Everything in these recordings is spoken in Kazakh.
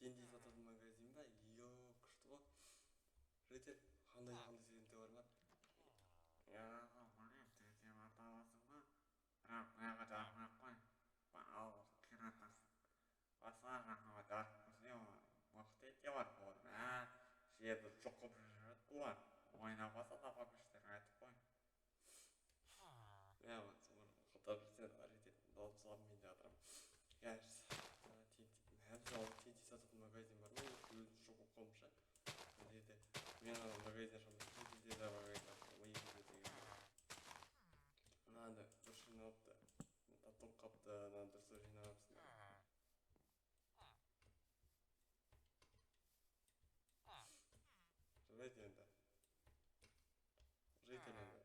TNT сататын магазин ба? Йоо, күшті ғой. Жетер, қандай сезімде бар ма? Яғын білем, тете барда аласың ба? Бірақ бұяға жармай қой. Бау, қиратасың. Басқа жаққа жарып көрсе, мықты ете бар болар. Жерді жұқып жүреді бұлар. Ойнамаса табамыштар айтып қой. Ja, maar het is een beetje dat is allemaal niet dat. Ja, heb je al TNT сататын магазин бар ма? Өзі жұқып қалмыша. Деді, мен ана магазин ашамын. TNT де магазин ашамын. Надо дұрыс жиналыпты. Татым қапты, надо дұрыс жиналыпсың. Жарайды енді. Жийтін енді.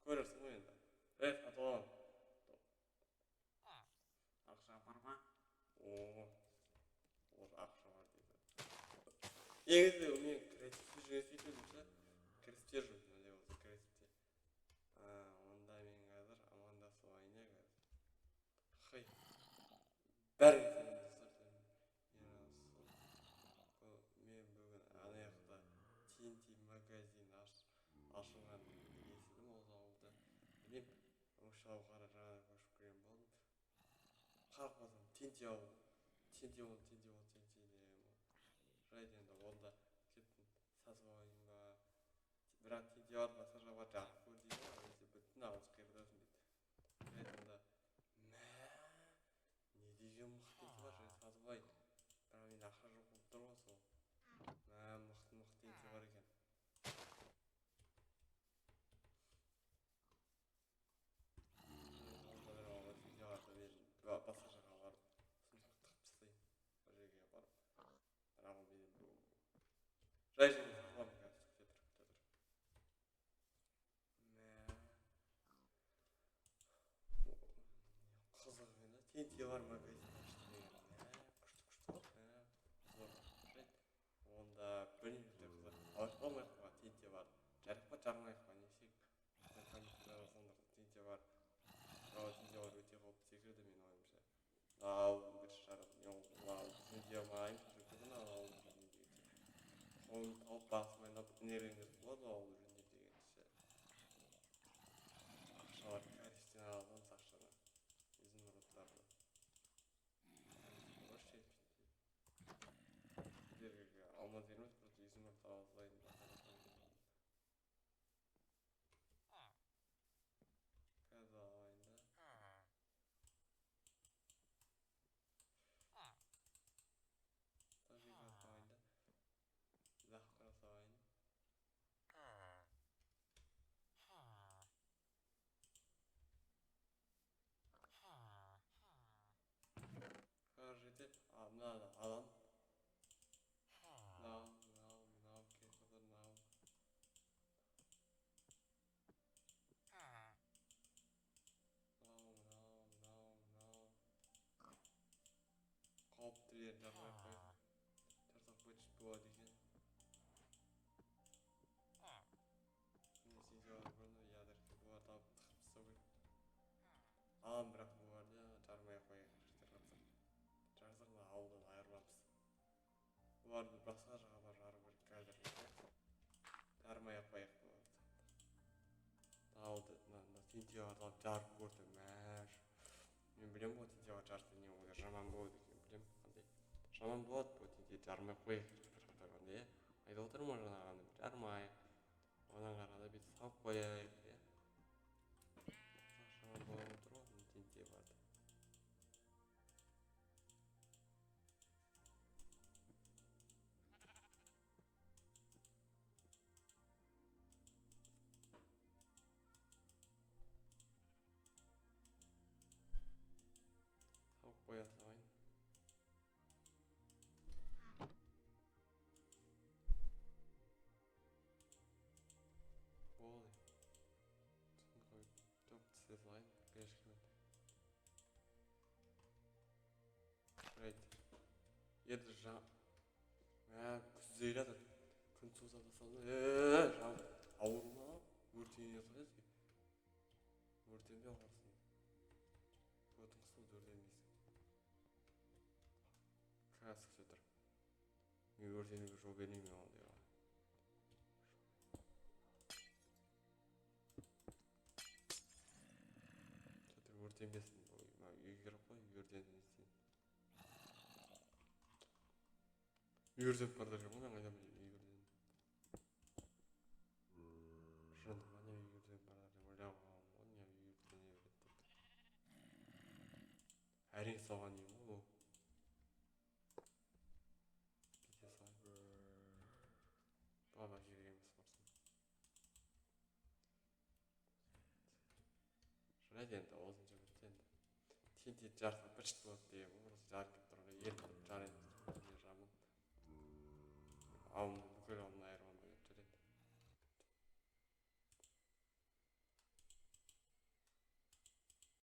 Көрерсің ғой енді. Сатып аламын. Ақша бар ма? О, олар ақша бар дейді. Негізі мен креативте жұмыс істейтін ше. Кіріспте жүрмін, әлде болса кіріспте. Онда мен қазір амандасып алайын иә қазір. Хай. Бәріңізге амандасып мен бүгін ана жақта TNT магазин ашылған естідім осы ауылда. Білмеймін, осы ауылға жаңа көшіп келген болдым. Қарап қалсам TNT ауыл. TNT жайды енді онда кеттім сатып алайын ба. Бірақ TNT бар басқа жаққа жарып көр дейді. Өзі бүтін ауыз қиырдасың дейді. Жайды онда не деген мықты TNT бар, және сатып алайын. Бірақ мен ақша жоқ болып тұр ғой сол. Мықты TNT бар екен. Басқа жаққа барып сұмдық тығып тастайын. Бір жерге барып. Бірақ ол менен жай жерге сатып аламын қазір. Күте тұр. Қызық енді. TNT бар магазин ашты деген. Күшті ғой. Жайды. Онда білмеймін қызық. Алып алмайық па TNT бар. Жарық па жармайық па не істейік? Комментарияға жазыңдар. TNT бар. TNT бар өте қауіпті секілді менің ойымша. Бір шарап. TNT алмайын. Жүкігін алып жүрген дегенше. Қолын тауып басым айналып энергияңыз болады ауыл жүрген дегенше. Ақшалар кәрістен аламыз ақшаны. Изумрудтарды. Сіздерге алмаз емес, просто изумруд алайын ба. Қазір алайын да. Табиғат алайын да. Заққара салайын. Қазір жетіп, мынаны аламын. Мынау, кесілді, мынау. Қауіптілерін жармай қойып. Жарсақ бөтіш болады екен. Мен сенсиялар көрді, ядерки болады алып тығып тастау керек. Аламын бірақ бұларды жармай қойып жетер қатсақ. Жарсақ мына ауылдан айырыламыз. Бұларды басқа жаққа жару керек қазір. Жармай қойып болады. Ауылды TNT алып жарып көрді. Мен білем ғой TNT жарса не olur, жаман болады екен білем. Қандай жаман болады бұл TNT жармай қойып тұрғанда, айтып отырмын ғой жаңағыны жармайық. Одан қарағанда бүйтіп салып қояйық, жаман болып отыр ғой TNT барды. Салып қоя салайын. Болды. Топ тісе салайын. Кешкімен. Жайды. Еді күзде жатыр. Күн суыса басталды. Ауыр ма? Өртеніп жатыр еді. Өртенбей қалсын. Өтің қысылды өртенбейсің. Қазір күте тұр. үйөрден шоо бермеймін оған деп. Жатыр өртенбесін, үй керек қой, үйөрден істейін. Үйөрден бардыр ғой, мен қайдан білейін үйөрден. Шын, мане үйөрден бардыр, ойлап қалғам ғой, не үйөрден не береді деп. Әрең салған деймін ғой, кете салайын. Бала керек емес барсын. Жарайды енді, осынша бітті енді. Тентет жарса бір шыт болады деген ғой, жарып кеп тұрғанда ел тұрып жарайды. Жаман. Ауым